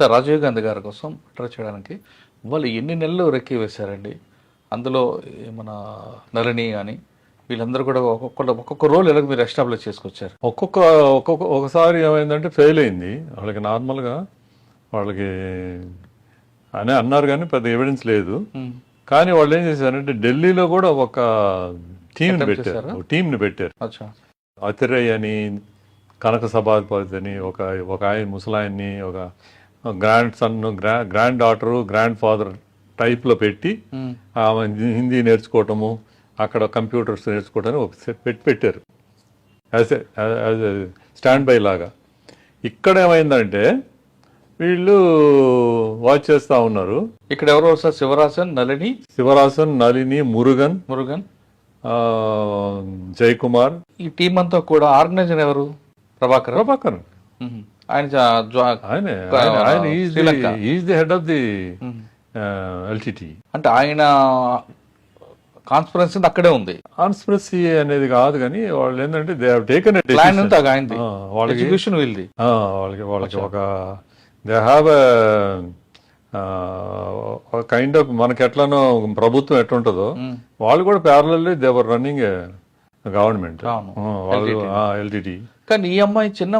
Sir Rajiv Gandhi గారి కోసం try చేయడానికి వాళ్ళు ఎన్ని నెలలు రెక్కి వేశారండి. అందులో మన నళిని కానీ వీళ్ళందరూ కూడా ఒక్కొక్క రోల్ ఎలా మీరు ఎస్టాబ్లిష్ చేసుకొచ్చారు. ఒకసారి ఏమైందంటే ఫెయిల్ అయింది వాళ్ళకి. నార్మల్గా వాళ్ళకి అని అన్నారు కానీ పెద్ద ఎవిడెన్స్ లేదు. కానీ వాళ్ళు ఏం చేశారంటే ఢిల్లీలో కూడా ఒక టీంని పెట్టారు. అతిరయ్య అని, కనక సభాపతి అని, ఒక ఆయన ముసలాయన్ని, ఒక grand son, grand daughter, grand father టైప్లో పెట్టి ఆమె హిందీ నేర్చుకోవటము, అక్కడ కంప్యూటర్స్ నేర్చుకోవటానికి ఒక పెట్టారు యాజ్ స్టాండ్ బై లాగా. ఇక్కడ ఏమైందంటే వీళ్ళు వాచ్ చేస్తూ ఉన్నారు. ఇక్కడ ఎవరో సార్ శివరాసన్, నళిని, మురుగన్, జయకుమార్. ఈ టీం అంతా కూడా ఆర్గనైజర్ ఎవరు? ప్రభాకర్. ఆయన is the head of the LTT. అంటే ఆయన కాన్స్పిరసీ అక్కడే ఉంది. కాన్స్పిరసీ అనేది కాదు కానీ వాళ్ళు ఏంటంటే దే హావ్ టేకెన్ వాళ్ళకి ఒక దే హ్యావ్ కైండ్ ఆఫ్ మనకి ఎట్లానో ప్రభుత్వం ఎట్లుంటుందో వాళ్ళు కూడా parallelly they were running government వాళ్ళు ఎల్టీటీ. కానీ ఈ అమ్మాయి చిన్న